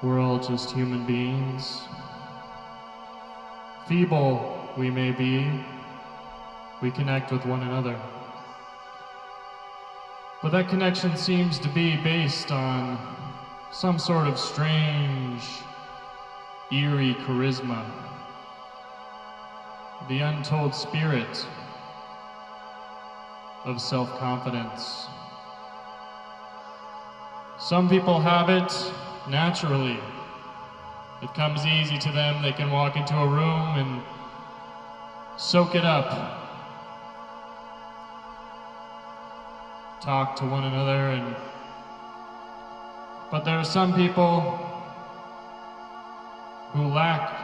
We're all just human beings. Feeble we may be, we connect with one another. But that connection seems to be based on some sort of strange, eerie charisma. The untold spirit of self-confidence. Some people have it naturally. It comes easy to them. They can walk into a room and soak it up. Talk to one another, but there are some people who lack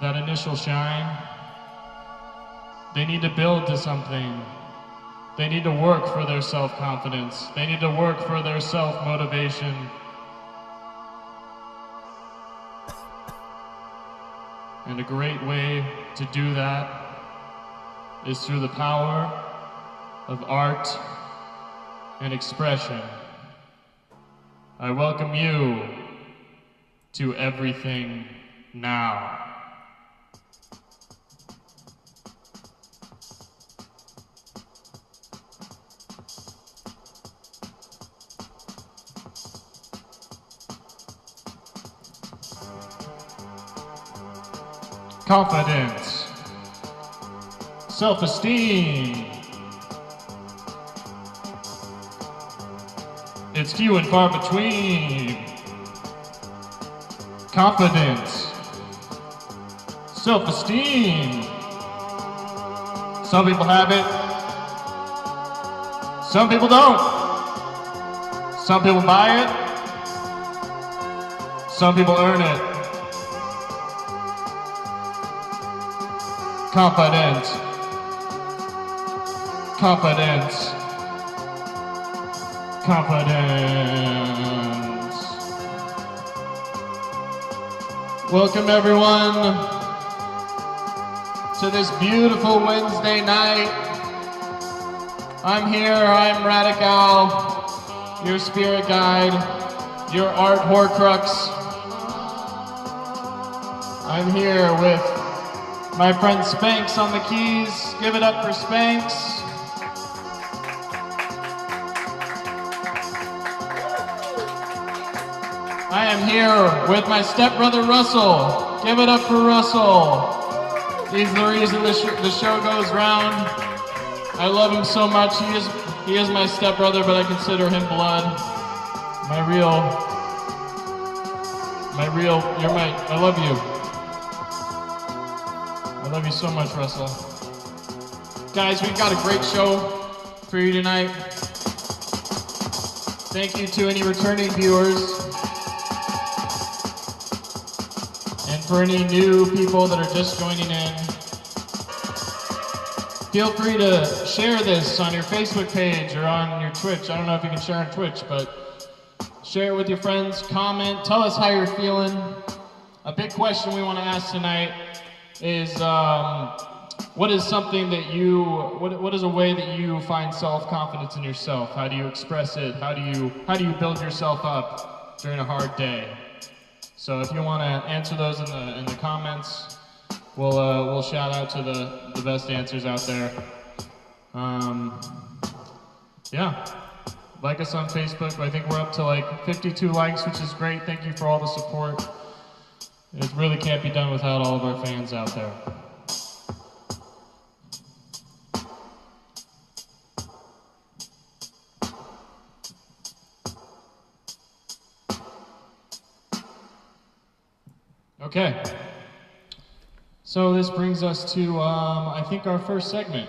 that initial shine. They need to build to something. They need to work for their self-confidence. They need to work for their self-motivation. And a great way to do that is through the power of art and expression. I welcome you to Everything Now. Confidence, self-esteem. It's few and far between. Confidence, self-esteem. Some people have it, some people don't. Some people buy it, some people earn it. Confidence, confidence, confidence. Welcome everyone to this beautiful Wednesday night. I'm here, I'm Radical, your spirit guide, your art horcrux. I'm here with my friend Spanx on the keys. Give it up for Spanx. I am here with my stepbrother Russell. Give it up for Russell. He's the reason the show goes round. I love him so much. He is my stepbrother, but I consider him blood. I love you. I love you so much, Russell. Guys, we've got a great show for you tonight. Thank you to any returning viewers. And for any new people that are just joining in, feel free to share this on your Facebook page or on your Twitch. I don't know if you can share on Twitch, but share it with your friends, comment, tell us how you're feeling. A big question we want to ask tonight is what is something that what is a way that you find self-confidence in yourself? How do you express it? How do you build yourself up during a hard day? So if you want to answer those in the comments, we'll shout out to the best answers out there. Yeah, like us on Facebook. I think we're up to like 52 likes, which is great. Thank you for all the support. It really can't be done without all of our fans out there. Okay. So this brings us to, I think, our first segment,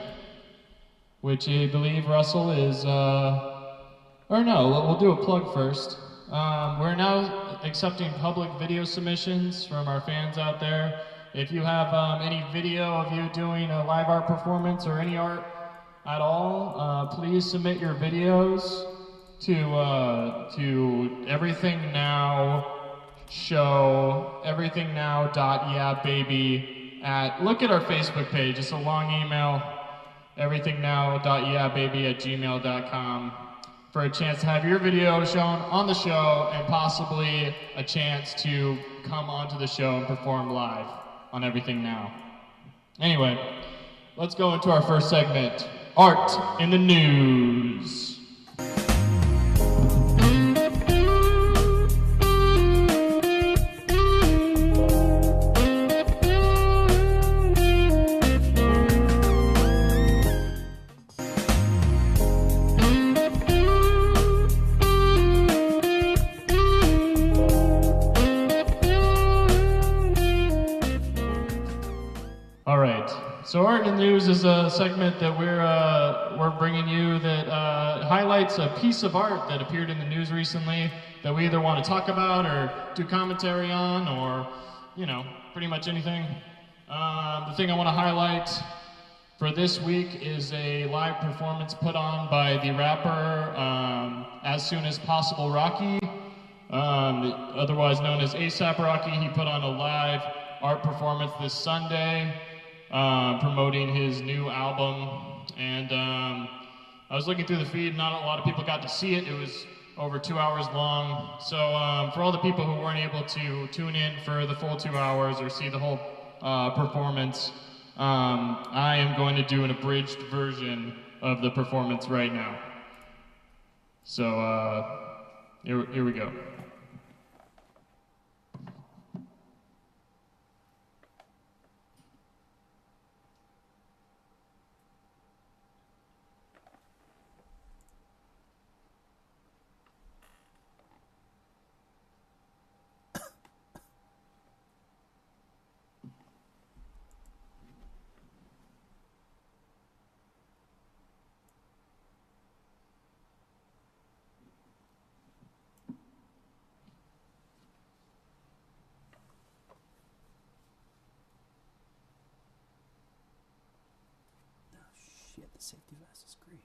which I believe Russell is, or no, we'll do a plug first. We're now accepting public video submissions from our fans out there. If you have any video of you doing a live art performance or any art at all, please submit your videos to Everything Now show, everythingnow.yeahbaby look at our Facebook page. It's a long email, everythingnow.yeahbaby@gmail.com. for a chance to have your video shown on the show and possibly a chance to come onto the show and perform live on Everything Now. Anyway, let's go into our first segment, Art in the News. So Art in the News is a segment that we're bringing you that highlights a piece of art that appeared in the news recently that we either want to talk about or do commentary on, or, you know, pretty much anything. The thing I want to highlight for this week is a live performance put on by the rapper As Soon As Possible Rocky, otherwise known as ASAP Rocky. He put on a live art performance this Sunday, promoting his new album, and I was looking through the feed. Not a lot of people got to see it. It was over 2 hours long. So for all the people who weren't able to tune in for the full 2 hours or see the whole performance, I am going to do an abridged version of the performance right now. So here we go. The safety vest is green.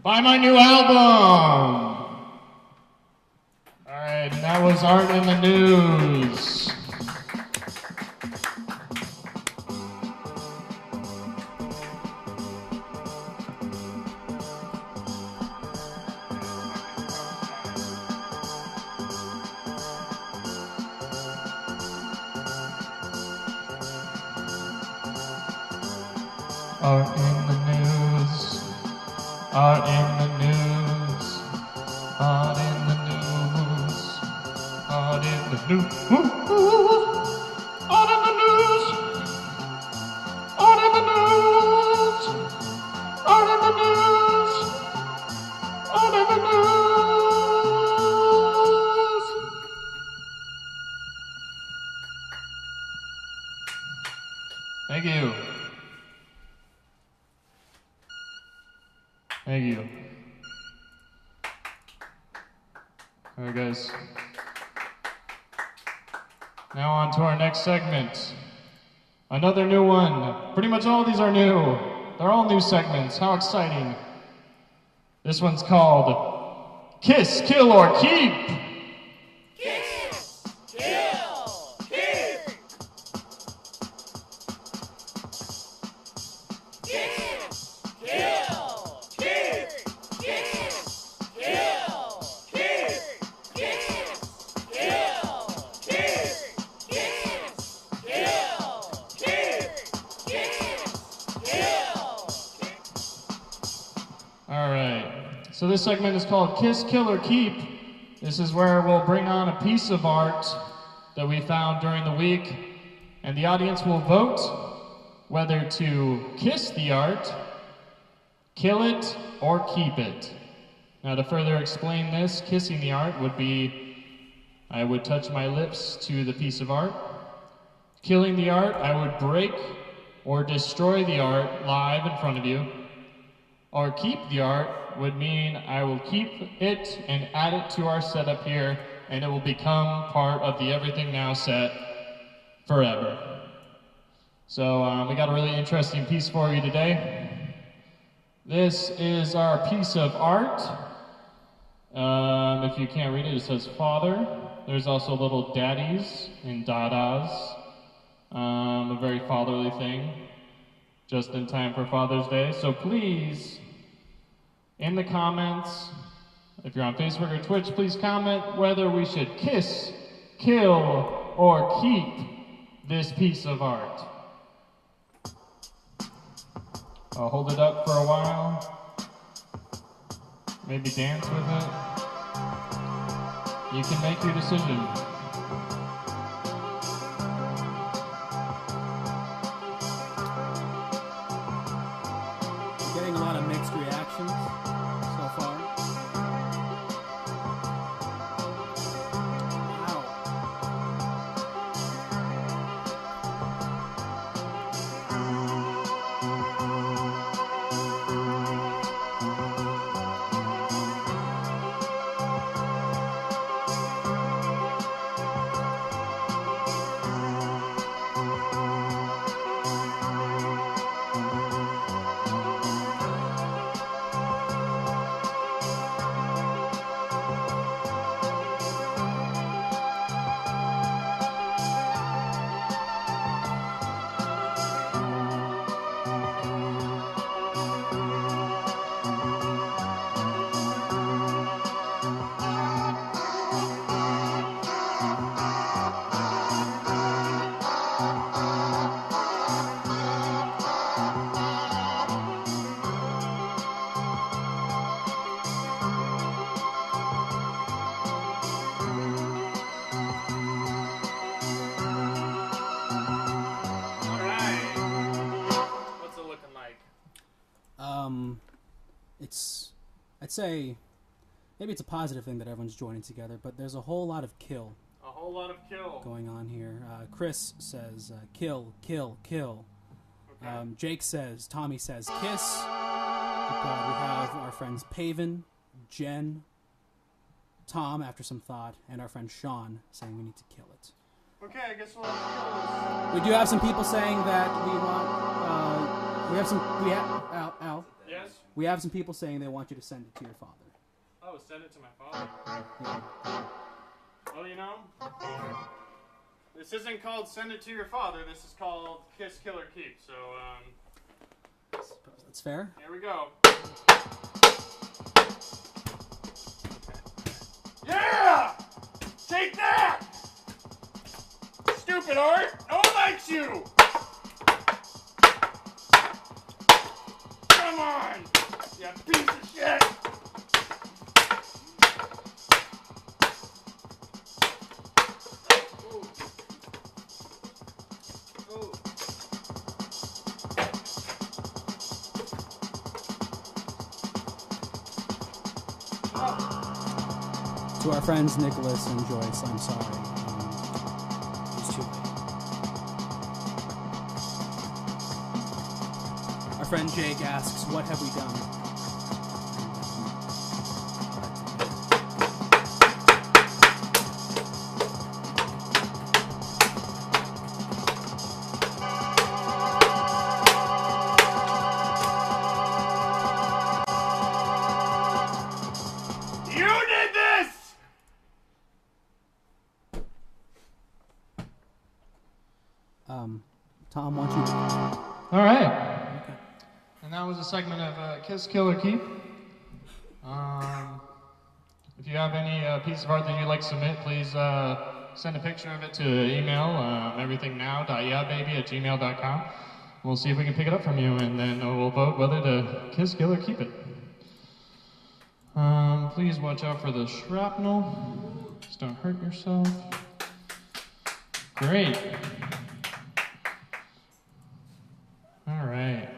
Buy my new album! Alright, and that was Art in the News. Art in the news. Art in the news. Art in the news. Art in the news. Art in the news. Art in the news. Art in the news. Art in the news. Thank you. Thank you. All right, guys. Now on to our next segment. Another new one. Pretty much all of these are new. They're all new segments. How exciting. This one's called Kiss, Kill, or Keep. Kiss, kill, keep. Kiss, kill, keep. Kiss, kill, keep. Kiss, kill, keep. Kiss, kill, keep. Kiss, kill, keep. All right. So this segment is called Kiss, Kill, or Keep. This is where we'll bring on a piece of art that we found during the week, and the audience will vote whether to kiss the art, Kill it or keep it. Now to further explain this, kissing the art would be, I would touch my lips to the piece of art. Killing the art, I would break or destroy the art live in front of you. Or keep the art would mean I will keep it and add it to our setup here, and it will become part of the Everything Now set forever. So we got a really interesting piece for you today. This is our piece of art. If you can't read it, it says Father. There's also little daddies and dadas. A very fatherly thing, just in time for Father's Day. So please, in the comments, if you're on Facebook or Twitch, please comment whether we should kiss, kill, or keep this piece of art. I'll hold it up for a while. Maybe dance with it. You can make your decision. We're getting a lot of mixed reactions so far. Wow. I'd say maybe it's a positive thing that everyone's joining together, but there's a whole lot of kill. A whole lot of kill going on here. Chris says kill, kill, kill. Okay. Jake says, Tommy says kiss. We have our friends Paven, Jen, Tom after some thought, and our friend Sean saying we need to kill it. Okay, I guess we'll have to kill We do have some people saying that we want. Al. Yes? We have some people saying they want you to send it to your father. Oh, send it to my father. Yeah. Well, you know, this isn't called Send It to Your Father. This is called Kiss, Kill, or Keep. So, That's fair. here we go. Yeah! Take that! Stupid art! No one likes you! Come on! You piece of shit! To our friends Nicholas and Joyce, I'm sorry. It's too late. Our friend Jake asks, what have we done? Tom, why don't you... All right. Okay. And that was a segment of Kiss, Kill, or Keep. If you have any piece of art that you'd like to submit, please send a picture of it to email, everythingnow.yeahbaby@gmail.com. We'll see if we can pick it up from you, and then we'll vote whether to kiss, kill, or keep it. Please watch out for the shrapnel. Just don't hurt yourself. Great. All right.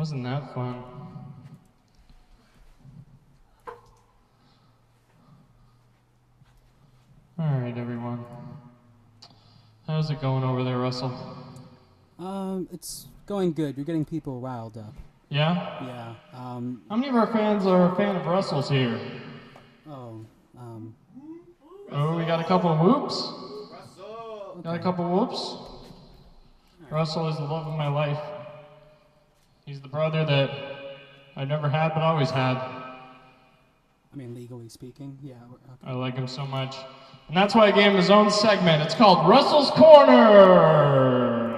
Wasn't that fun? All right, everyone. How's it going over there, Russell? It's going good. You're getting people riled up. Yeah? Yeah. How many of our fans are a fan of Russell's here? Oh, Oh, we got a couple of whoops. Russell! Got a couple whoops. Russell is the love of my life. He's the brother that I never had, but always had. I mean, legally speaking, yeah. Okay. I like him so much. And that's why I gave him his own segment. It's called Russell's Corner.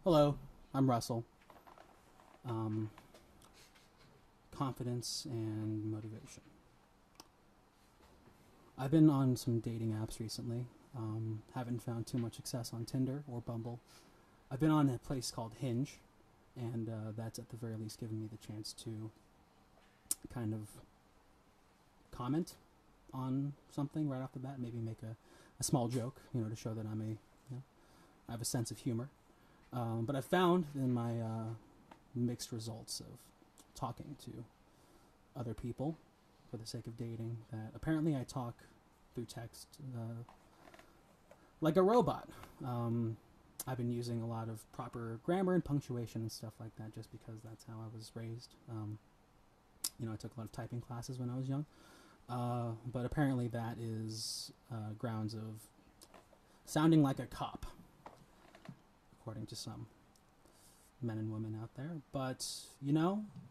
Hello, I'm Russell. Confidence and motivation. I've been on some dating apps recently. Haven't found too much success on Tinder or Bumble. I've been on a place called Hinge, and that's at the very least given me the chance to kind of comment on something right off the bat, maybe make a small joke, to show that I have a sense of humor. But I found in my mixed results of talking to other people for the sake of dating that apparently I talk through text like a robot. I've been using a lot of proper grammar and punctuation and stuff like that just because that's how I was raised. I took a lot of typing classes when I was young. But apparently that is grounds of sounding like a cop, according to some men and women out there. But,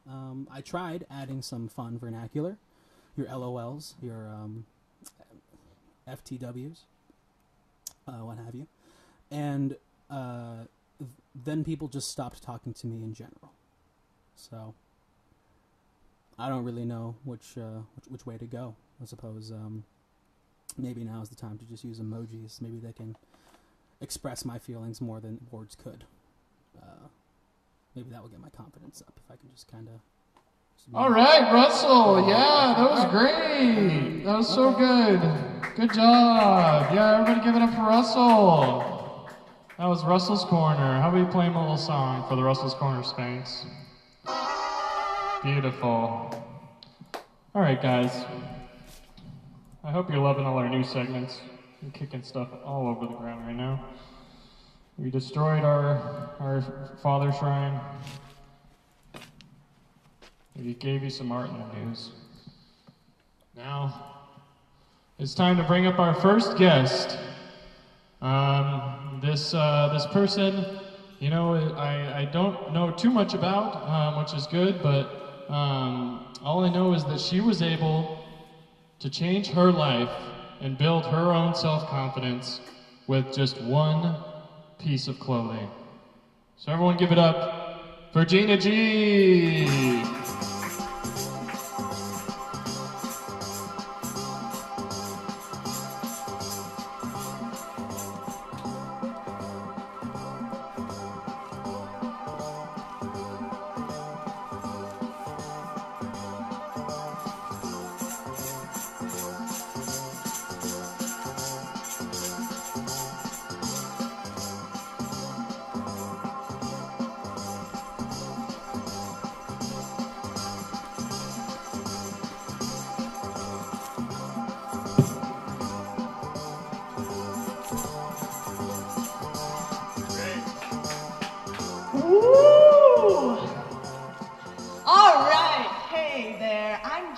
I tried adding some fun vernacular, your LOLs, your FTWs, what have you. And then people just stopped talking to me in general. So I don't really know which way to go. I suppose maybe now is the time to just use emojis. Maybe they can express my feelings more than words could. Maybe that will get my confidence up if I can just kind of... All right, Russell. Yeah, that was great. That was so good. Good job. Yeah, everybody give it up for Russell. That was Russell's Corner. How about you play him a little song for the Russell's Corner Spanx? Beautiful. All right, guys. I hope you're loving all our new segments. We're kicking stuff all over the ground right now. We destroyed our father shrine. We gave you some art in the news. Now, it's time to bring up our first guest. This person, I don't know too much about, which is good, but all I know is that she was able to change her life and build her own self-confidence with just one piece of clothing. So everyone give it up for Gina G.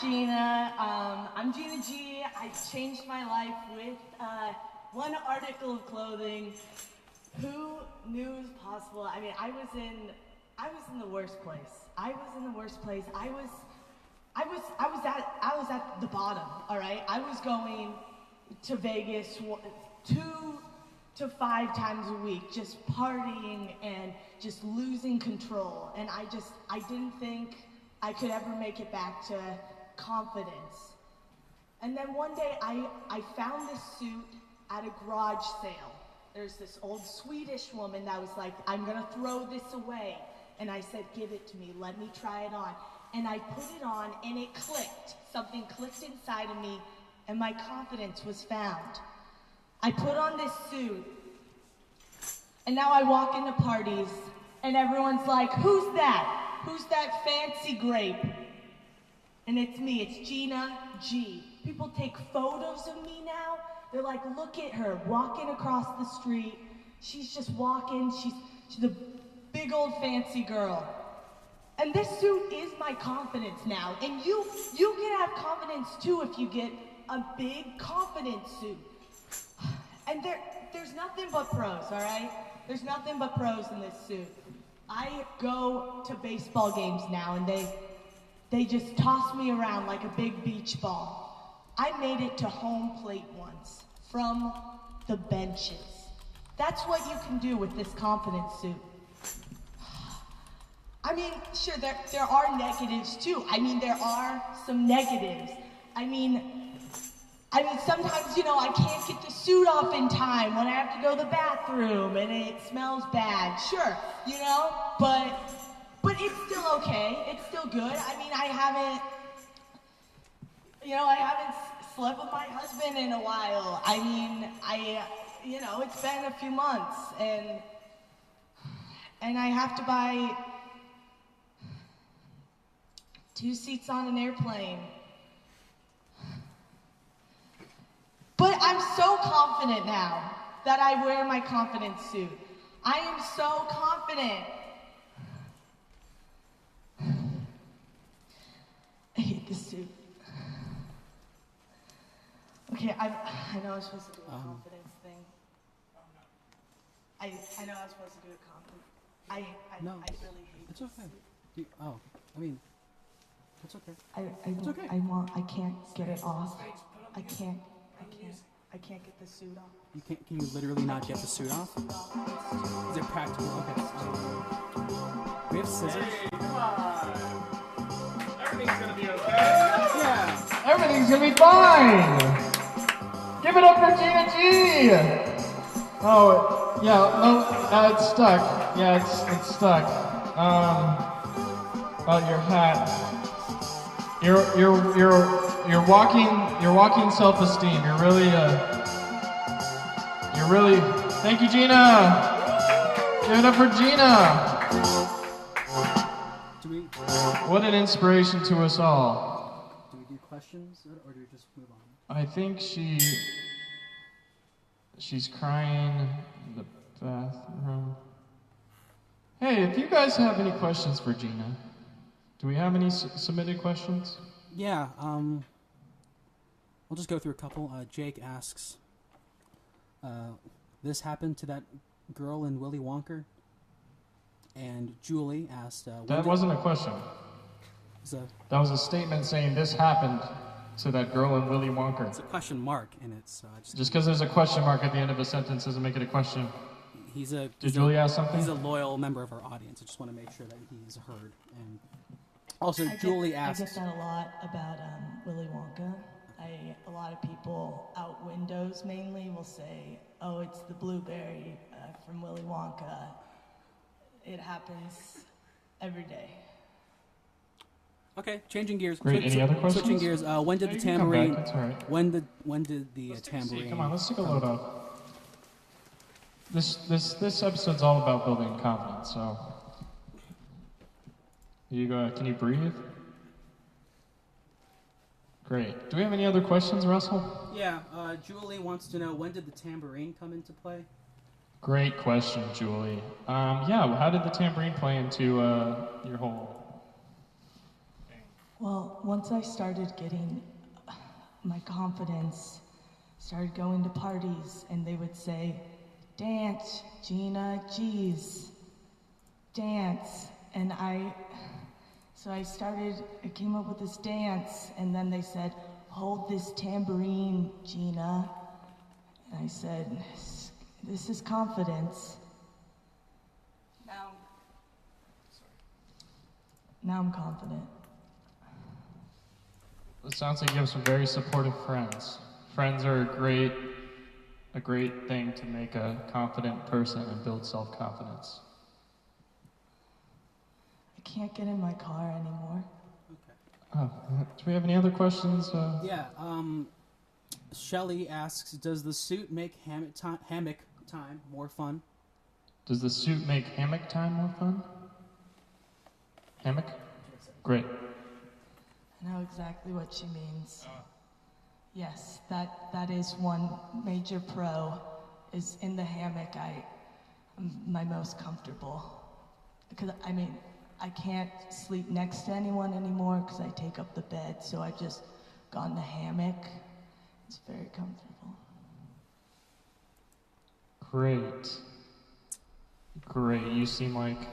Gina. I'm Gina G. I changed my life with one article of clothing. Who knew it was possible? I mean, I was in the worst place. I was at the bottom. All right. I was going to Vegas 2 to 5 times a week, just partying and just losing control. And I didn't think I could ever make it back to confidence. And then one day I found this suit at a garage sale. There's this old Swedish woman that was like, I'm gonna throw this away. And I said, give it to me, let me try it on. And I put it on and it clicked. Something clicked inside of me and my confidence was found. I put on this suit and now I walk into parties and everyone's like, who's that? Who's that fancy grape? And it's me, it's Gina G. People take photos of me now. They're like, look at her walking across the street. She's just walking, she's a big old fancy girl. And this suit is my confidence now. And you can have confidence too if you get a big confidence suit. And there's nothing but pros, all right? There's nothing but pros in this suit. I go to baseball games now and they just toss me around like a big beach ball. I made it to home plate once from the benches. That's what you can do with this confidence suit. I mean, sure, there are negatives too. I mean, there are some negatives. I mean, sometimes, you know, I can't get the suit off in time when I have to go to the bathroom and it smells bad. Sure, you know, but it's still okay. It's still good. I mean, I haven't slept with my husband in a while. I mean, it's been a few months and I have to buy 2 seats on an airplane. But I'm so confident now that I wear my confidence suit. I am so confident. I hate this suit. Okay, I know I was supposed to do a confidence thing. I know I was supposed to do a confidence. I really hate It's this okay. suit. It's okay. It's okay. I can't get it off. I can't get the suit off. You can't. Can you literally not get the suit off? Is it practical? Okay. We have scissors. Hey, come on. Everything's gonna be okay. Yeah. Everything's gonna be fine. Give it up for Gina G. Oh, yeah. No, it's stuck. Yeah, it's stuck. Oh, your hat. You're walking self-esteem. You're really. Thank you, Gina. Give it up for Gina. What an inspiration to us all. Do we do questions or do we just move on? I think she's crying in the bathroom. Hey, if you guys have any questions for Gina, do we have any submitted questions? Yeah, we'll just go through a couple. Jake asks, this happened to that girl in Willy Wonka? And Julie asked, that wasn't a question. That was a statement saying this happened to that girl in Willy Wonka. It's a question mark, and it's just because there's a question mark at the end of a sentence doesn't make it a question. Did Julie ask something? He's a loyal member of our audience. I just want to make sure that he's heard. And also, Julie asked. I get that a lot about Willy Wonka. A lot of people out windows mainly will say, "Oh, it's the blueberry from Willy Wonka." It happens every day. Okay, changing gears. Great. Any other questions? Switching gears. When did the tambourine? That's all right. When did the tambourine? Come on, let's take a load off. This episode's all about building confidence. So, can you breathe? Great. Do we have any other questions, Russell? Yeah. Julie wants to know, when did the tambourine come into play? Great question, Julie. How did the tambourine play into your whole thing? Well, once I started getting my confidence, started going to parties, and they would say, "Dance, Gina, geez, dance." And I came up with this dance, and then they said, "Hold this tambourine, Gina." And I said, "This is confidence." Now I'm confident. it sounds like you have some very supportive friends. Friends are a great thing to make a confident person and build self-confidence. I can't get in my car anymore. Oh, do we have any other questions? Yeah, Shelly asks, does the suit make hammock time more fun? Does the suit make hammock time more fun? Hammock? Great. I know exactly what she means. Yes, that is one major pro, is in the hammock I'm my most comfortable. Because, I mean, I can't sleep next to anyone anymore because I take up the bed, so I've just gone to hammock. It's very comfortable. Great. Great. You seem like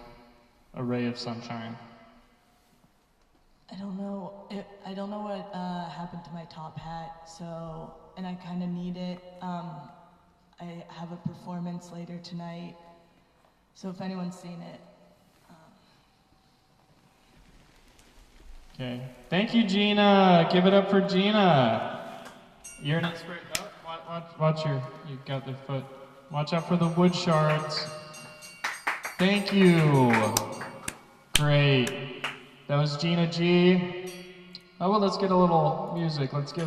a ray of sunshine. I don't know what happened to my top hat, so, and I kind of need it. I have a performance later tonight, so if anyone's seen it. Okay. Thank you, Gina. Give it up for Gina. You're an inspiration. Oh, watch you got the foot. Watch out for the wood shards. Thank you. Great. That was Gina G. Oh, well, let's get a little music. Let's get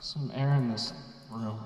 some air in this room.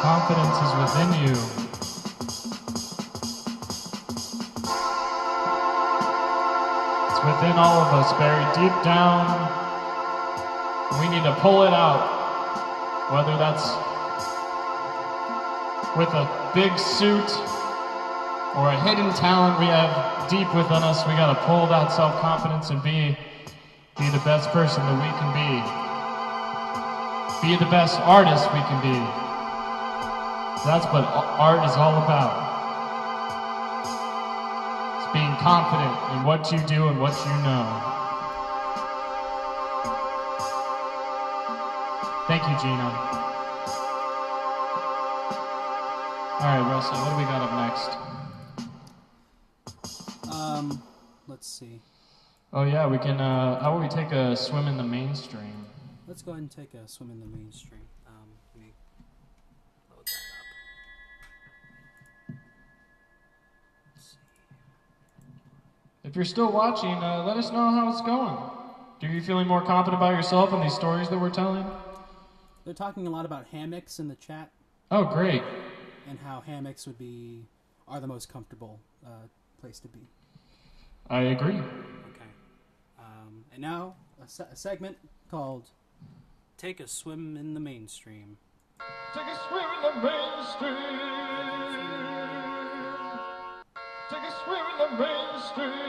Confidence is within you. It's within all of us, buried deep down. We need to pull it out. Whether that's with a big suit or a hidden talent we have deep within us, we gotta pull that self-confidence and be the best person that we can be. Be the best artist we can be. That's what art is all about. It's being confident in what you do and what you know. Thank you, Gina. All right, Russell, what do we got up next? Let's see. Oh yeah, we can, how about we take a swim in the mainstream? Let's go ahead and take a swim in the mainstream. Let me load that up. Let's see. If you're still watching, let us know how it's going. Are you feeling more confident about yourself and these stories that we're telling? They're talking a lot about hammocks in the chat. Oh, great. And how hammocks are the most comfortable place to be. I agree. Okay. And now, a segment called Take a Swim in the Mainstream. Take a swim in the mainstream. Take a swim in the mainstream.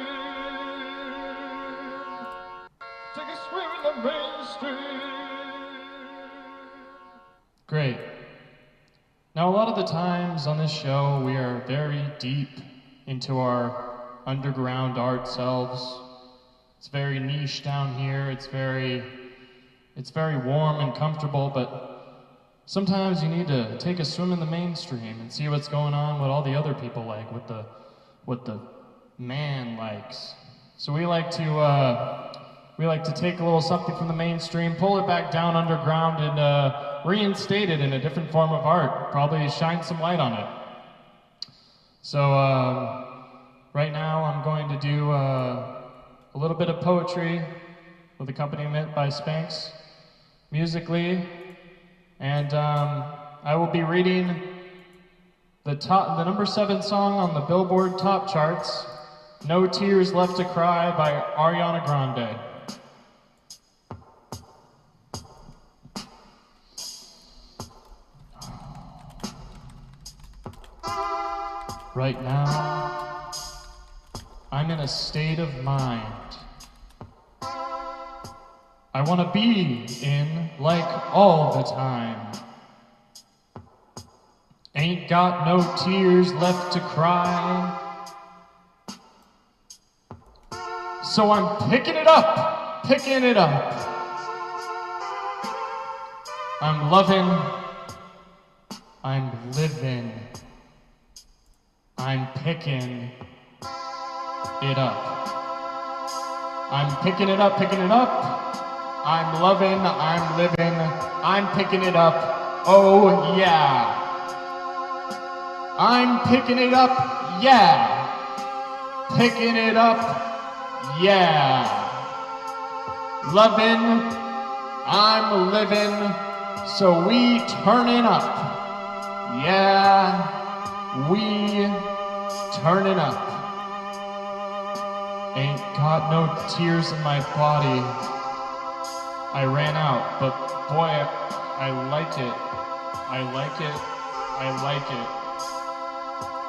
Take a swim in the mainstream. Great. Now, a lot of the times on this show, we are very deep into our underground art selves. It's very niche down here. It's very warm and comfortable, but sometimes you need to take a swim in the mainstream and see what's going on, what all the other people like, what the man likes. So we like to take a little something from the mainstream, pull it back down underground, and reinstate it in a different form of art. Probably shine some light on it. So right now I'm going to do a little bit of poetry with accompaniment by Spanx, musically, and I will be reading the number 7 song on the Billboard top charts, No Tears Left to Cry by Ariana Grande. Right now, I'm in a state of mind I want to be in like all the time. Ain't got no tears left to cry, so I'm picking it up, picking it up. I'm loving, I'm living, I'm picking it up. I'm picking it up, picking it up. I'm loving, I'm living, I'm picking it up. Oh yeah. I'm picking it up, yeah. Picking it up, yeah. Loving, I'm living, so we turning up. Yeah, we turning up. Ain't got no tears in my body. I ran out, but boy, I like it. I like it. I like it.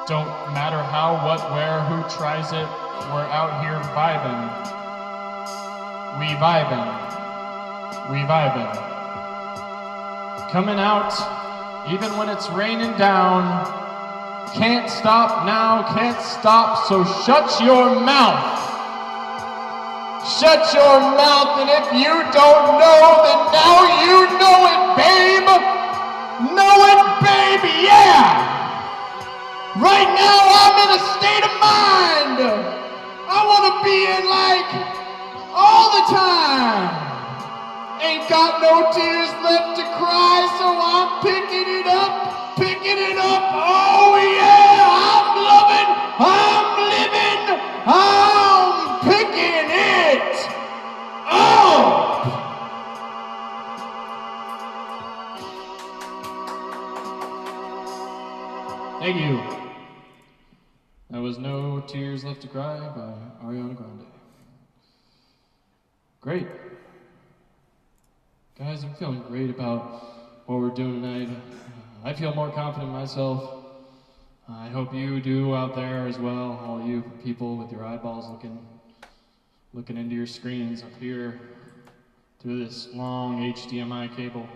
Don't matter how, what, where, who tries it. We're out here vibing. We vibing. We vibing. Coming out, even when it's raining down. Can't stop now, can't stop, so shut your mouth. Shut your mouth, and if you don't know, then now you know it, babe. Know it, baby, yeah. Right now I'm in a state of mind. I want to be in like all the time. Ain't got no tears left to cry, so I'm picking it up, picking it up. Oh yeah, I'm loving, I'm living, I'm picking it up. Thank you. That was No Tears Left to Cry by Ariana Grande. Great. Guys, I'm feeling great about what we're doing tonight. I feel more confident in myself. I hope you do out there as well, all you people with your eyeballs looking into your screens up here through this long HDMI cable.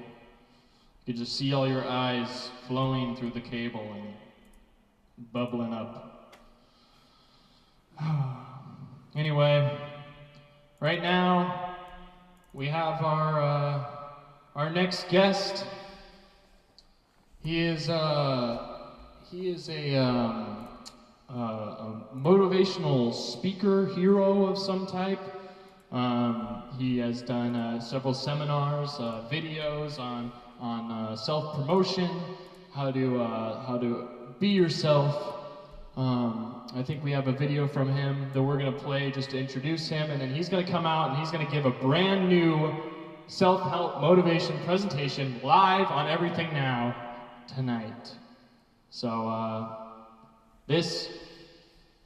You can just see all your eyes flowing through the cable and bubbling up. Anyway, right now we have our next guest. He is a motivational speaker, hero of some type. He has done several seminars, videos on self-promotion, how to be yourself. I think we have a video from him that we're going to play just to introduce him, and then he's going to come out and he's going to give a brand new self-help motivation presentation live on Everything Now tonight. So this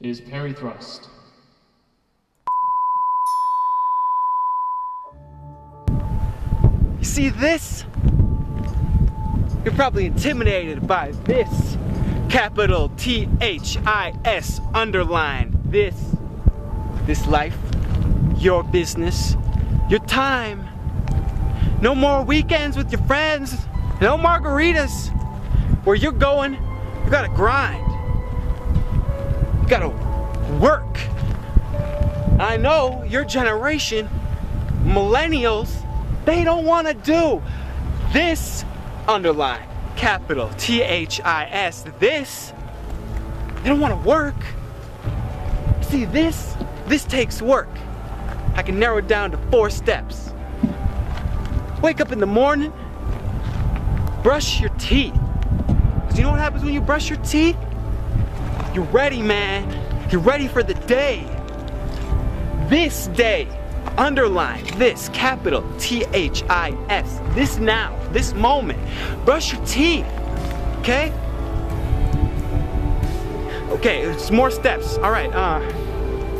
is Perry Thrust. You see this? You're probably intimidated by this. Capital T-H-I-S underline this life, your business, your time. No more weekends with your friends, no margaritas. Where you're going, you gotta grind. You gotta work. I know your generation, millennials, they don't wanna do this underline. Capital T-H-I-S, this. They don't want to work. See, this takes work. I can narrow it down to 4 steps. Wake up in the morning, brush your teeth. Because you know what happens when you brush your teeth? You're ready, man. You're ready for the day. This day, underline this, capital T-H-I-S. This now, this moment. Brush your teeth, okay? Okay, it's more steps. All right,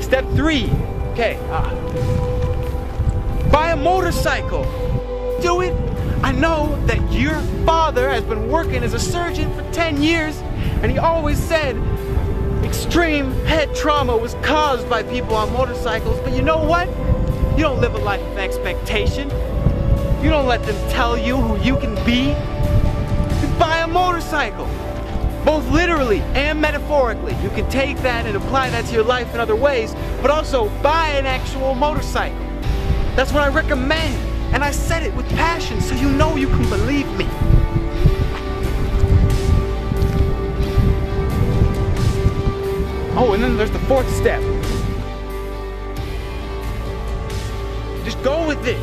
step 3, okay. Buy a motorcycle. Do it. I know that your father has been working as a surgeon for 10 years, and he always said, extreme head trauma was caused by people on motorcycles, but you know what? You don't live a life of expectation. You don't let them tell you who you can be. You buy a motorcycle, both literally and metaphorically. You can take that and apply that to your life in other ways, but also buy an actual motorcycle. That's what I recommend, and I said it with passion so you know you can believe me. Oh, and then there's the fourth step. Just go with it.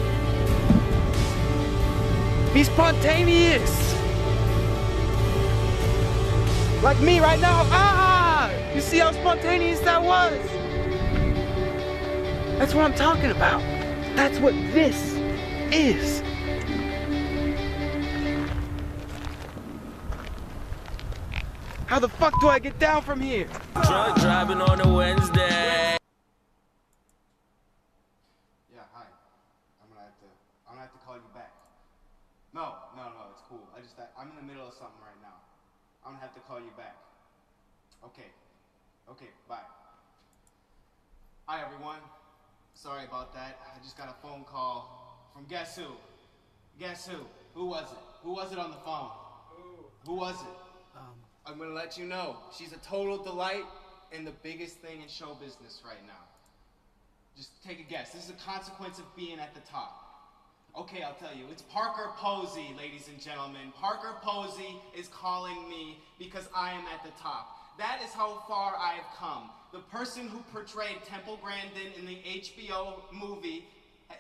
Be spontaneous. Like me right now. Ah! You see how spontaneous that was? That's what I'm talking about. That's what this is. How the fuck do I get down from here? Drunk driving on a Wednesday. Yeah, hi. I'm gonna have to call you back. No, it's cool. I'm in the middle of something right now. I'm gonna have to call you back. Okay, bye. Hi everyone. Sorry about that. I just got a phone call from guess who? Guess who? Who was it? Who was it on the phone? Who was it? I'm gonna let you know. She's a total delight and the biggest thing in show business right now. Just take a guess. This is a consequence of being at the top. Okay, I'll tell you. It's Parker Posey, ladies and gentlemen. Parker Posey is calling me because I am at the top. That is how far I have come. The person who portrayed Temple Grandin in the HBO movie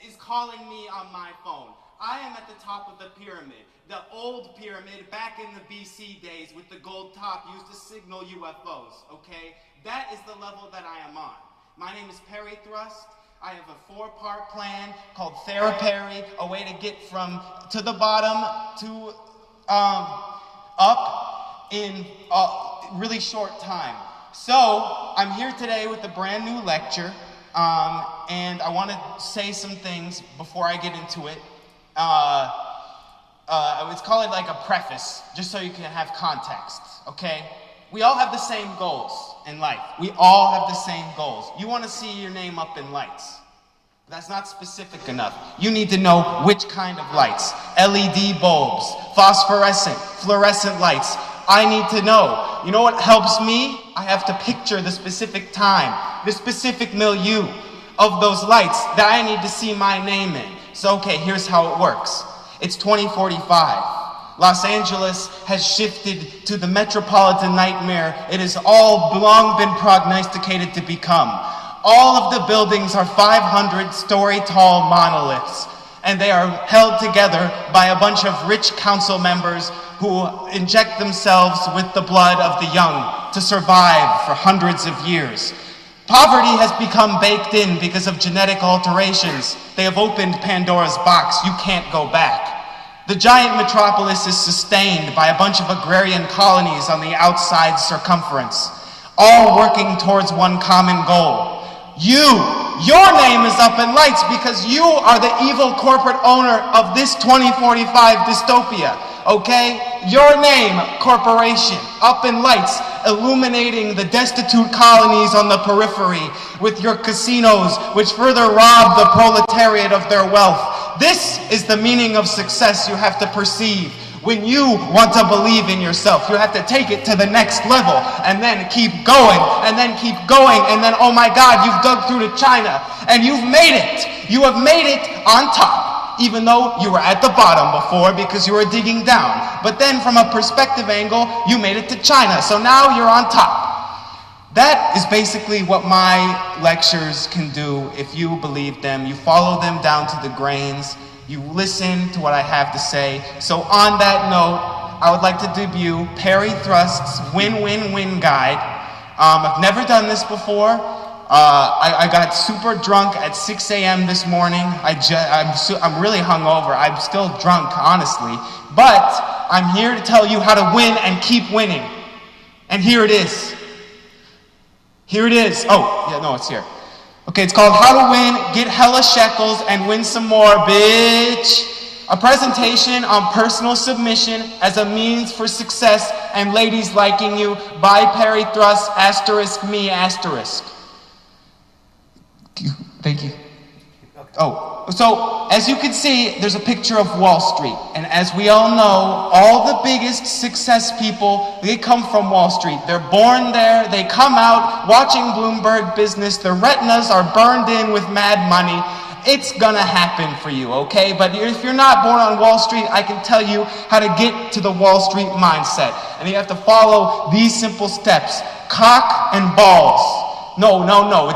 is calling me on my phone. I am at the top of the pyramid. The old pyramid back in the BC days with the gold top used to signal UFOs, okay? That is the level that I am on. My name is Perry Thrust. I have a 4-part plan called Therapy, a way to get from to the bottom to up in a really short time. So I'm here today with a brand new lecture, and I want to say some things before I get into it. Let's call it like a preface, just so you can have context, okay? We all have the same goals in life. We all have the same goals. You want to see your name up in lights. That's not specific enough. You need to know which kind of lights. LED bulbs, phosphorescent, fluorescent lights. I need to know. You know what helps me? I have to picture the specific time, the specific milieu of those lights that I need to see my name in. So, okay, here's how it works. It's 2045. Los Angeles has shifted to the metropolitan nightmare it has all long been prognosticated to become. All of the buildings are 500-story tall monoliths, and they are held together by a bunch of rich council members who inject themselves with the blood of the young to survive for hundreds of years. Poverty has become baked in because of genetic alterations. They have opened Pandora's box. You can't go back. The giant metropolis is sustained by a bunch of agrarian colonies on the outside circumference, all working towards one common goal. Your name is up in lights because you are the evil corporate owner of this 2045 dystopia, okay? Your name, corporation, up in lights, illuminating the destitute colonies on the periphery with your casinos, which further rob the proletariat of their wealth. This is the meaning of success you have to perceive. When you want to believe in yourself, you have to take it to the next level and then keep going and then keep going and then, oh my God, you've dug through to China and you've made it. You have made it on top, even though you were at the bottom before because you were digging down. But then from a perspective angle, you made it to China. So now you're on top. That is basically what my lectures can do if you believe them. You follow them down to the grains. You listen to what I have to say. So on that note, I would like to debut Perry Thrust's Win-Win-Win Guide. I've never done this before. I got super drunk at 6 a.m. this morning. I'm really hungover. I'm still drunk, honestly. But I'm here to tell you how to win and keep winning. And here it is. Here it is. Oh, yeah, no, it's here. Okay, it's called How to Win, Get Hella Shekels, and Win Some More, bitch. A presentation on personal submission as a means for success and ladies liking you by Perry Thrust, *me*. Thank you. Oh, so as you can see, there's a picture of Wall Street. And as we all know, all the biggest success people, they come from Wall Street. They're born there, they come out watching Bloomberg Business, their retinas are burned in with mad money. It's gonna happen for you, okay? But if you're not born on Wall Street, I can tell you how to get to the Wall Street mindset. And you have to follow these simple steps. Cock and balls. No.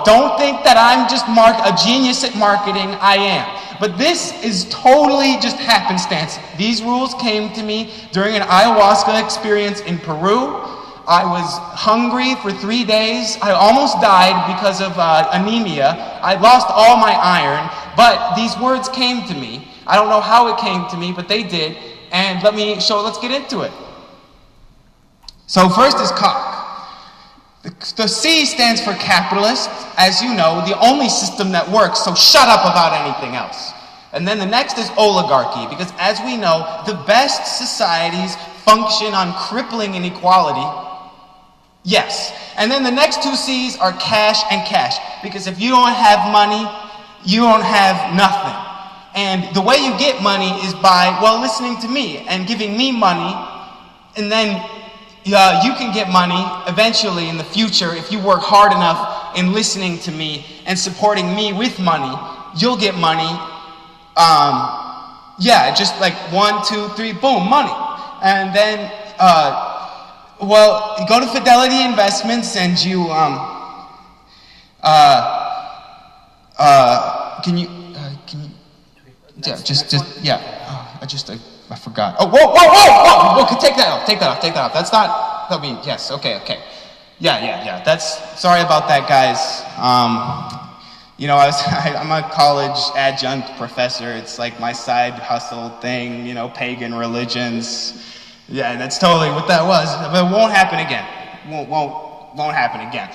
Don't think that I'm just a genius at marketing. I am. But this is totally just happenstance. These rules came to me during an ayahuasca experience in Peru. I was hungry for 3 days. I almost died because of anemia. I lost all my iron, but these words came to me. I don't know how it came to me, but they did. And let's get into it. So first is cock. The C stands for capitalist, as you know, the only system that works, so shut up about anything else. And then the next is oligarchy, because as we know, the best societies function on crippling inequality. Yes. And then the next two C's are cash and cash, because if you don't have money, you don't have nothing. And the way you get money is by, listening to me and giving me money, and then you can get money eventually in the future if you work hard enough in listening to me and supporting me with money. You'll get money. Just like 1, 2, 3, boom, money. And then, you go to Fidelity Investments and you, I forgot. Oh, whoa! Okay, take that off. That's not, yes, okay. Yeah. Sorry about that, guys. I'm a college adjunct professor. It's like my side hustle thing, pagan religions. Yeah, that's totally what that was. But it won't happen again. Won't happen again.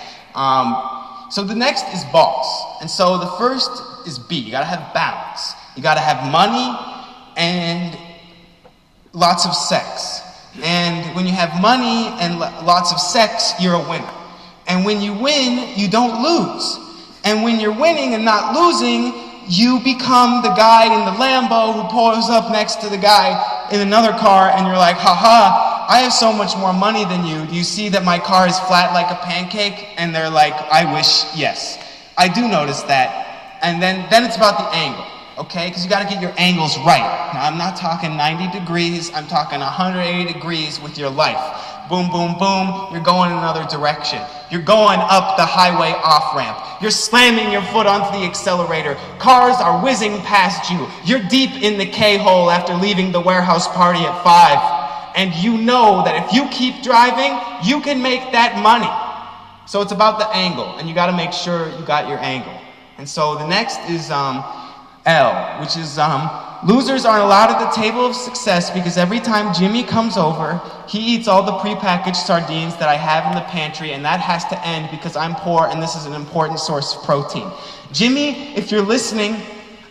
So the next is balls. And so the first is B. You gotta have balance. You gotta have money and lots of sex. And when you have money and lots of sex, you're a winner. And when you win, you don't lose. And when you're winning and not losing, you become the guy in the Lambo who pulls up next to the guy in another car, and you're like, haha, I have so much more money than you. Do you see that my car is flat like a pancake? And they're like, I wish, yes. I do notice that. And then it's about the angle. Okay, because you got to get your angles right. Now, I'm not talking 90 degrees, I'm talking 180 degrees with your life. Boom, boom, boom, you're going another direction. You're going up the highway off-ramp. You're slamming your foot onto the accelerator. Cars are whizzing past you. You're deep in the K-hole after leaving the warehouse party at 5. And you know that if you keep driving, you can make that money. So it's about the angle, and you got to make sure you got your angle. And so the next is L, which is losers aren't allowed at the table of success because every time Jimmy comes over, he eats all the prepackaged sardines that I have in the pantry, and that has to end because I'm poor and this is an important source of protein. Jimmy, if you're listening,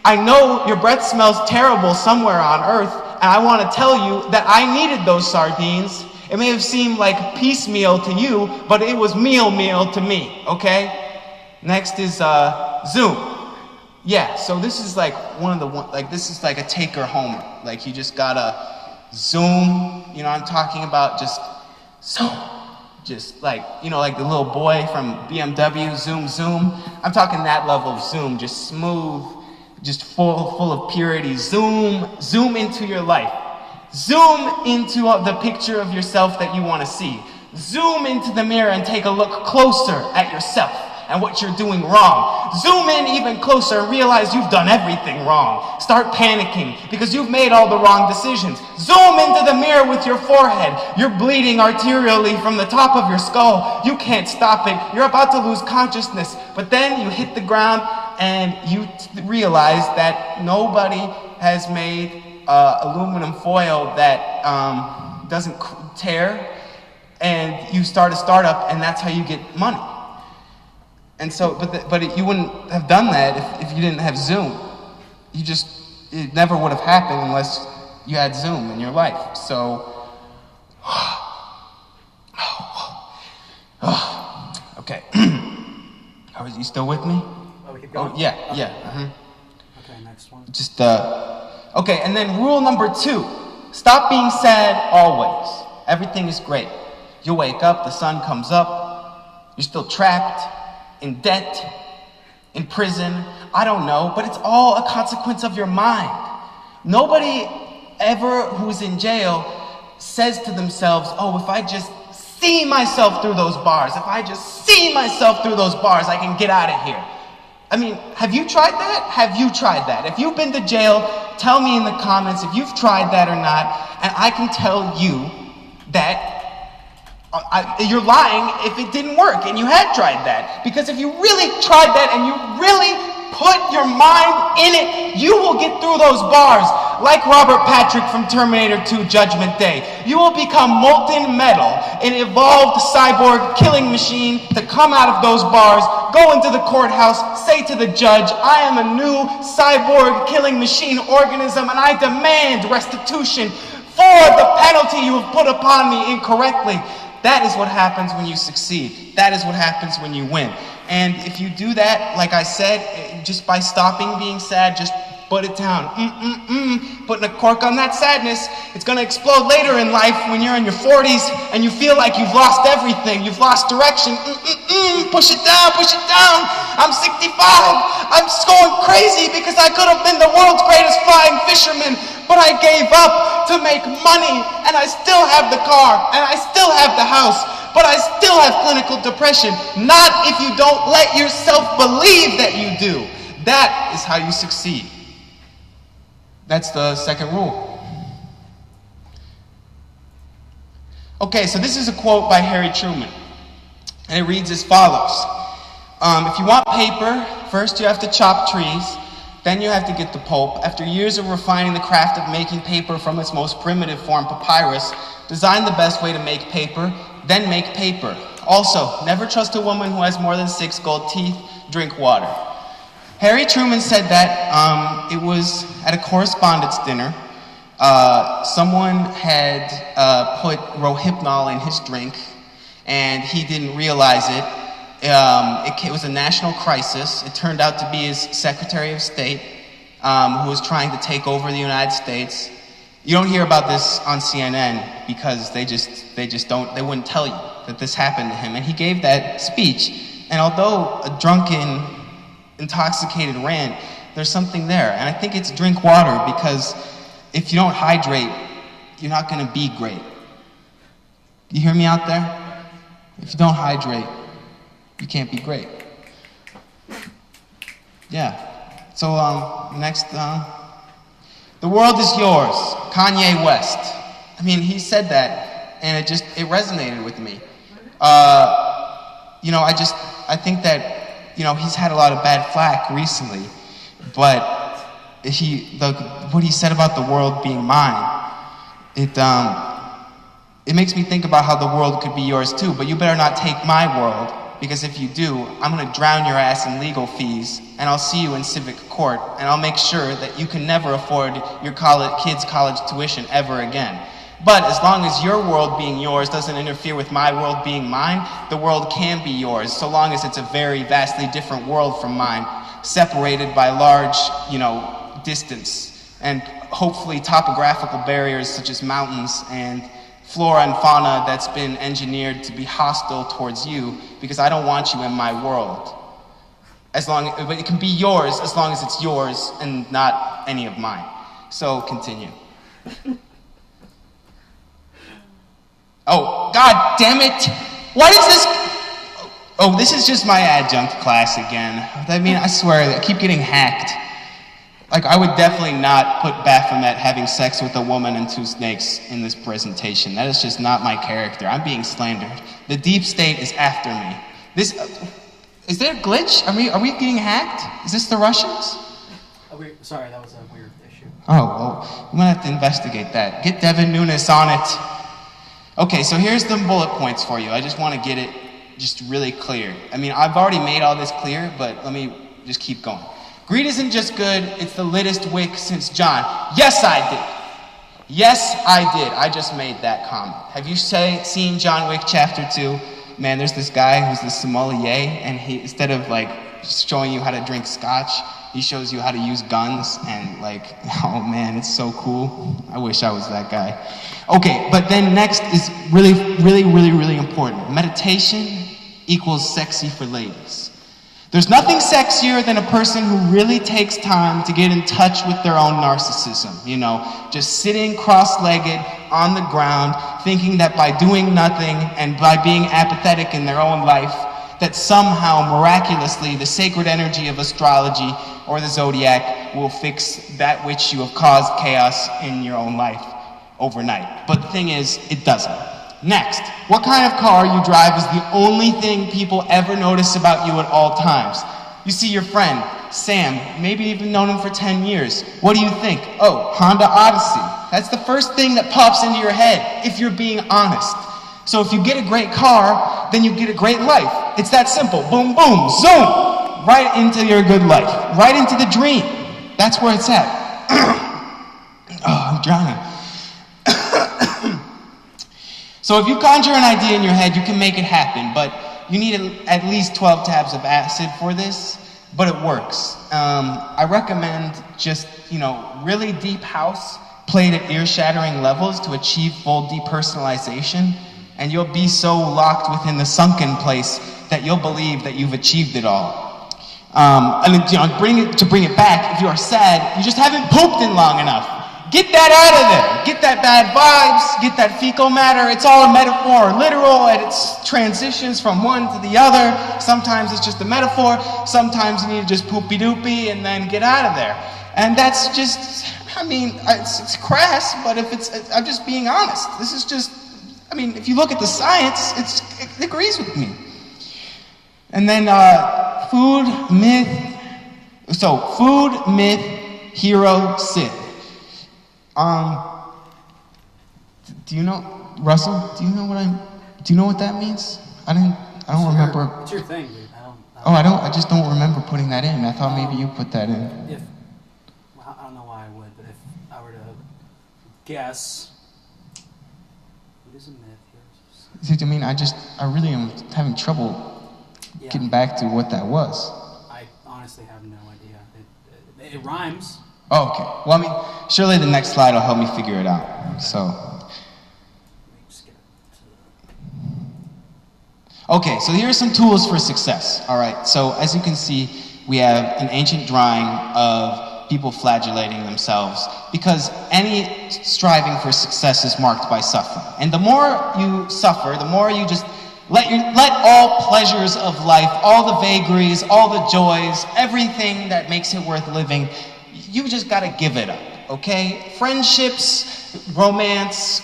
I know your breath smells terrible somewhere on earth, and I want to tell you that I needed those sardines. It may have seemed like piecemeal to you, but it was meal to me, okay? Next is Zoom. Yeah, so this is like this is like a taker-homer. Like you just gotta zoom, I'm talking about just zoom. Just like, like the little boy from BMW, zoom. I'm talking that level of zoom, just smooth, just full of purity. Zoom into your life. Zoom into the picture of yourself that you want to see. Zoom into the mirror and take a look closer at yourself and what you're doing wrong. Zoom in even closer and realize you've done everything wrong. Start panicking because you've made all the wrong decisions. Zoom into the mirror with your forehead. You're bleeding arterially from the top of your skull. You can't stop it. You're about to lose consciousness. But then you hit the ground and you realize that nobody has made aluminum foil that doesn't tear. And you start a startup, and that's how you get money. And so, but you wouldn't have done that if you didn't have Zoom. You just it never would have happened unless you had Zoom in your life. So, okay. Are you still with me? Oh, we keep going? Oh, yeah, yeah. Okay, next one. Just, okay, and then rule number 2, stop being sad always. Everything is great. You wake up, the sun comes up, you're still trapped, in debt, in prison, I don't know, but it's all a consequence of your mind. Nobody ever who's in jail says to themselves, oh, if I just see myself through those bars, if I just see myself through those bars, I can get out of here. I mean, have you tried that? Have you tried that? If you've been to jail, tell me in the comments if you've tried that or not, and I can tell you that you're lying if it didn't work and you had tried that. Because if you really tried that and you really put your mind in it, you will get through those bars like Robert Patrick from Terminator 2 Judgment Day. You will become molten metal, an evolved cyborg killing machine to come out of those bars, go into the courthouse, say to the judge, I am a new cyborg killing machine organism and I demand restitution for the penalty you have put upon me incorrectly. That is what happens when you succeed. That is what happens when you win. And if you do that, like I said, just by stopping being sad, just put it down. Putting a cork on that sadness, it's going to explode later in life when you're in your 40s and you feel like you've lost everything. You've lost direction. Push it down, push it down. I'm 65. I'm just going crazy because I could have been the world's greatest flying fisherman, but I gave up to make money, and I still have the car, and I still have the house, but I still have clinical depression. Not if you don't let yourself believe that you do. That is how you succeed. That's the second rule. Okay, so this is a quote by Harry Truman, and it reads as follows. If you want paper, first you have to chop trees, then you have to get the pulp. After years of refining the craft of making paper from its most primitive form, papyrus, design the best way to make paper, then make paper. Also, never trust a woman who has more than 6 gold teeth, drink water. Harry Truman said that it was at a correspondence dinner. Someone had put Rohypnol in his drink, and he didn't realize it. It was a national crisis. It turned out to be his Secretary of State, who was trying to take over the United States. You don't hear about this on CNN because they wouldn't tell you that this happened to him. And he gave that speech, and although a drunken, intoxicated rant, there's something there. And I think it's drink water, because if you don't hydrate, you're not going to be great. You hear me out there? If you don't hydrate, you can't be great. Yeah. So next, the world is yours, Kanye West. I mean, he said that, and it resonated with me. I think that, he's had a lot of bad flack recently, but what he said about the world being mine, it makes me think about how the world could be yours too, but you better not take my world, because if you do, I'm going to drown your ass in legal fees, and I'll see you in civic court, and I'll make sure that you can never afford your kids' college tuition ever again. But as long as your world being yours doesn't interfere with my world being mine, the world can be yours, so long as it's a very vastly different world from mine, separated by large, distance, and hopefully topographical barriers such as mountains and flora and fauna that's been engineered to be hostile towards you, because I don't want you in my world. But it can be yours as long as it's yours and not any of mine. So continue. Oh, God damn it! What is this? Oh, this is just my adjunct class again. I mean, I swear, I keep getting hacked. Like, I would definitely not put Baphomet having sex with a woman and 2 snakes in this presentation. That is just not my character. I'm being slandered. The deep state is after me. Is there a glitch? Are we getting hacked? Is this the Russians? Sorry, that was a weird issue. Oh, well, I'm gonna have to investigate that. Get Devin Nunes on it. Okay, so here's the bullet points for you. I just want to get it just really clear. I mean, I've already made all this clear, but let me just keep going. Greed isn't just good, it's the littest wick since John. Yes, I did. Yes, I did. I just made that comment. Have you seen John Wick Chapter 2? Man, there's this guy who's the sommelier, and he, instead of like showing you how to drink scotch, he shows you how to use guns, and like, oh man, it's so cool. I wish I was that guy. Okay, but then next is really important. Meditation equals sexy for ladies. There's nothing sexier than a person who really takes time to get in touch with their own narcissism, you know, just sitting cross-legged on the ground, thinking that by doing nothing and by being apathetic in their own life, that somehow, miraculously, the sacred energy of astrology or the zodiac will fix that which you have caused chaos in your own life overnight. But the thing is, it doesn't. Next, what kind of car you drive is the only thing people ever notice about you at all times. You see your friend, Sam, maybe you've known him for 10 years. What do you think? Oh, Honda Odyssey. That's the first thing that pops into your head, if you're being honest. So if you get a great car, then you get a great life. It's that simple. Boom, boom, zoom! Right into your good life. Right into the dream. That's where it's at. Oh, I'm drowning. So if you conjure an idea in your head, you can make it happen, but you need at least 12 tabs of acid for this, but it works. I recommend just, really deep house played at ear-shattering levels to achieve full depersonalization, and you'll be so locked within the sunken place that you'll believe that you've achieved it all. To bring it back, if you are sad, you just haven't pooped in long enough. Get that out of there. Get that bad vibes, get that fecal matter. It's all a metaphor, literal, and it's transitions from one to the other. Sometimes it's just a metaphor. Sometimes you need to just poopy-doopy and then get out of there. And that's just, it's crass, but I'm just being honest. This is just, if you look at the science, it agrees with me. And then food, myth. So food, myth, hero, Sith. Do you know, Russell? Do you know what that means? I don't remember. It's your thing, dude. I just don't remember putting that in. I thought maybe you put that in. I don't know why I would, but if I were to guess, what is a myth here? I really am having trouble getting back to what that was. I honestly have no idea. It rhymes. Oh, okay. Well, surely the next slide will help me figure it out. Okay, so here are some tools for success. All right, so as you can see, we have an ancient drawing of people flagellating themselves because any striving for success is marked by suffering. And the more you suffer, the more you just let all pleasures of life, all the vagaries, all the joys, everything that makes it worth living, you just gotta give it up, okay? Friendships, romance,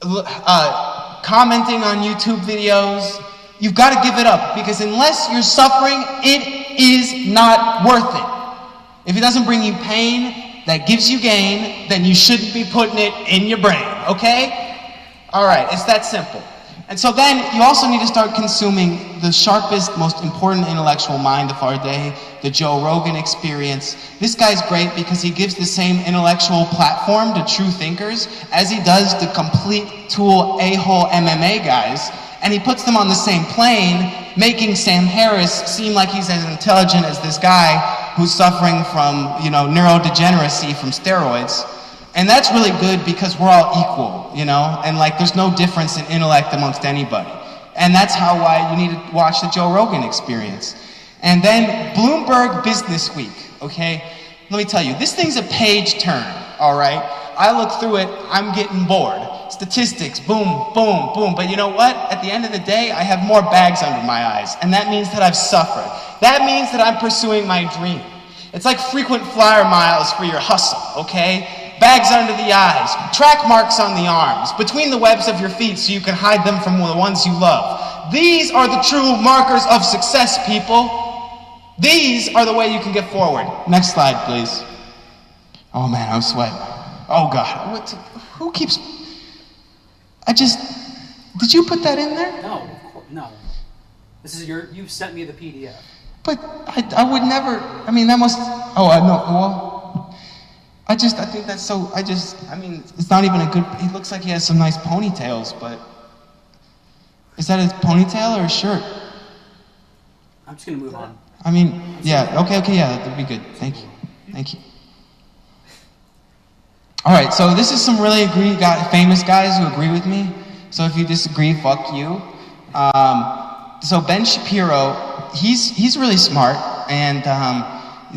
commenting on YouTube videos, you've gotta give it up because unless you're suffering, it is not worth it. If it doesn't bring you pain that gives you gain, then you shouldn't be putting it in your brain, okay? All right, it's that simple. And so then you also need to start consuming the sharpest, most important intellectual mind of our day, the Joe Rogan Experience. This guy's great because he gives the same intellectual platform to true thinkers as he does to complete tool a-hole MMA guys, and he puts them on the same plane, making Sam Harris seem like he's as intelligent as this guy who's suffering from, neurodegeneracy from steroids. And that's really good because we're all equal, and there's no difference in intellect amongst anybody. And that's why you need to watch the Joe Rogan Experience. And then Bloomberg Business Week, okay? Let me tell you, this thing's a page turn, all right? I look through it, I'm getting bored. Statistics, boom, boom, boom. But you know what? At the end of the day, I have more bags under my eyes. And that means that I've suffered. That means that I'm pursuing my dream. It's like frequent flyer miles for your hustle, okay? Bags under the eyes, track marks on the arms, between the webs of your feet so you can hide them from the ones you love. These are the true markers of success, people. These are the way you can get forward. Next slide, please. Oh man, I'm sweating. Oh God, who keeps... did you put that in there? No, of course, no. This is you sent me the PDF. But I would never, I mean, that must, oh, I know, well, I think that's so, I mean, it's not even a good, he looks like he has some nice ponytails, but is that his ponytail or his shirt? I'm just gonna move on. I mean, yeah, okay, yeah, that'd be good. Thank you. All right, so this is some really famous guys who agree with me. So if you disagree, fuck you. So Ben Shapiro, he's really smart, and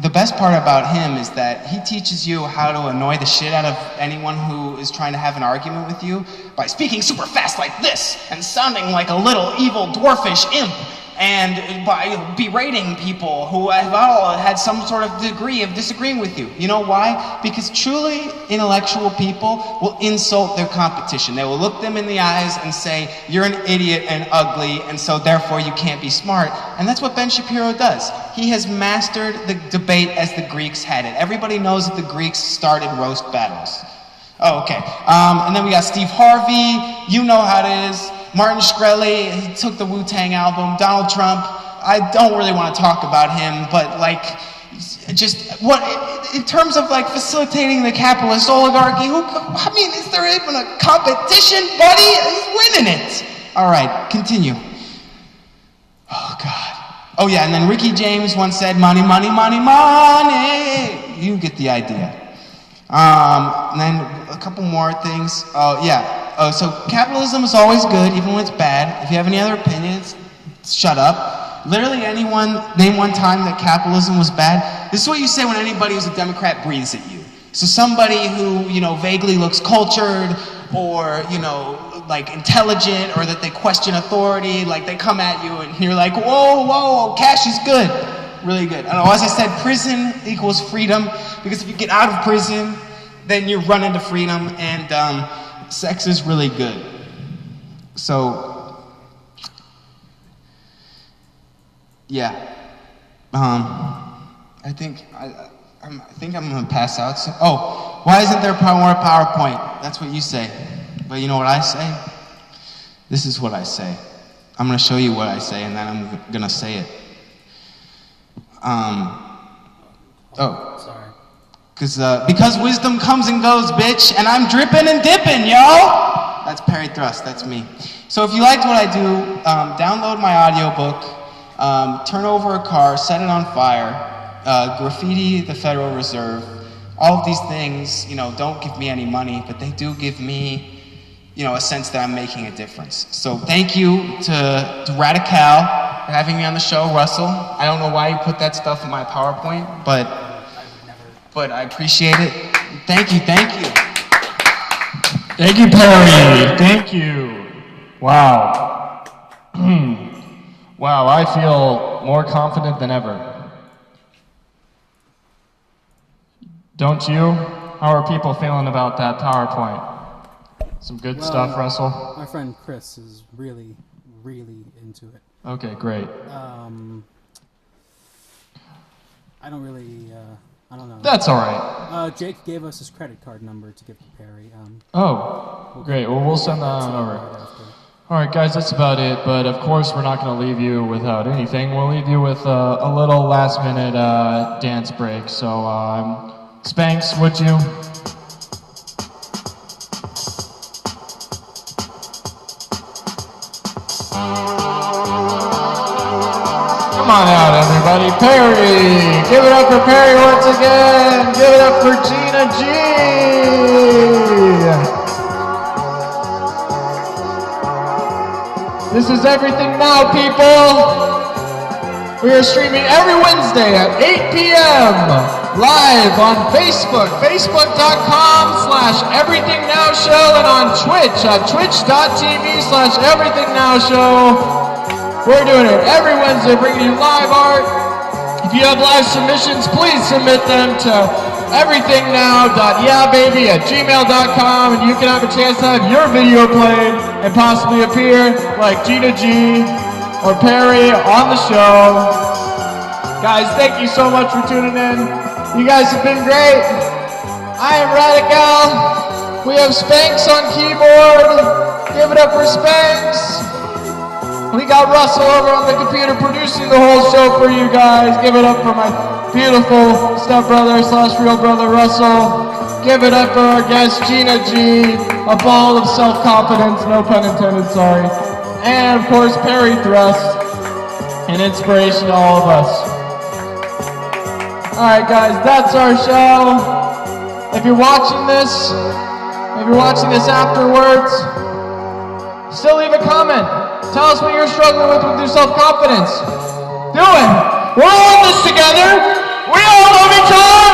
the best part about him is that he teaches you how to annoy the shit out of anyone who is trying to have an argument with you by speaking super fast like this and sounding like a little evil dwarfish imp, and by berating people who have all had some sort of degree of disagreeing with you. You know why? Because truly intellectual people will insult their competition. They will look them in the eyes and say, you're an idiot and ugly, and so therefore you can't be smart. And that's what Ben Shapiro does. He has mastered the debate as the Greeks had it. Everybody knows that the Greeks started roast battles. Oh, okay. And then we got Steve Harvey. You know how it is. Martin Shkreli, he took the Wu-Tang album. Donald Trump, I don't really want to talk about him, but like, just what, in terms of like facilitating the capitalist oligarchy, is there even a competition, buddy? He's winning it. All right, continue. Oh, God. Oh, yeah, and then Ricky James once said, money, money, money, money. You get the idea. And then a couple more things. Oh, yeah. So capitalism is always good, even when it's bad. If you have any other opinions, shut up. Literally anyone, name one time that capitalism was bad. This is what you say when anybody who's a Democrat breathes at you. So somebody who, vaguely looks cultured or, like intelligent, or that they question authority, like they come at you and you're like, whoa, cash is good. Really good. As I said, prison equals freedom, because if you get out of prison, then you run into freedom, and sex is really good. So, yeah. I think I'm gonna pass out soon. Oh, why isn't there more PowerPoint? That's what you say. But you know what I say? This is what I say. I'm gonna show you what I say, and then I'm gonna say it. Sorry. Because wisdom comes and goes, bitch, and I'm dripping and dipping, yo! That's Perry Thrust, that's me. So if you liked what I do, download my audiobook, turn over a car, set it on fire, graffiti the Federal Reserve. All of these things, don't give me any money, but they do give me, a sense that I'm making a difference. So thank you to Radical for having me on the show, Russell. I don't know why you put that stuff in my PowerPoint, but I appreciate it. Thank you. Thank you, Perry. Thank you. Wow. Wow, I feel more confident than ever. Don't you? How are people feeling about that PowerPoint? Some good stuff, Russell? My friend Chris is really, really into it. Okay, great. I don't really, I don't know. That's all right. Jake gave us his credit card number to give to Perry. Great. Well, we'll send that on over. All right, guys, that's about it. But of course, we're not going to leave you without anything. We'll leave you with a little last-minute dance break. So, Spanx, would you? Come on out, everybody. Perry! Give it up for Perry once again! Give it up for Gina G! This is Everything Now, people! We are streaming every Wednesday at 8 p.m. live on Facebook, facebook.com/EverythingNowShow, and on Twitch at twitch.tv/EverythingNowShow. We're doing it every Wednesday, bringing you live art. If you have live submissions, please submit them to everythingnow.yeahbaby@gmail.com, and you can have a chance to have your video played and possibly appear like Gina G or Perry on the show. Guys, thank you so much for tuning in. You guys have been great. I am Radical. We have Spanx on keyboard. Give it up for Spanx. We got Russell over on the computer producing the whole show for you guys. Give it up for my beautiful stepbrother / real brother Russell. Give it up for our guest Gina G, a ball of self-confidence, no pun intended, sorry. And of course Perry Thrust, an inspiration to all of us. Alright guys, that's our show. If you're watching this afterwards, still leave a comment. Tell us what you're struggling with your self-confidence. Do it! We're all in this together! We all love each other!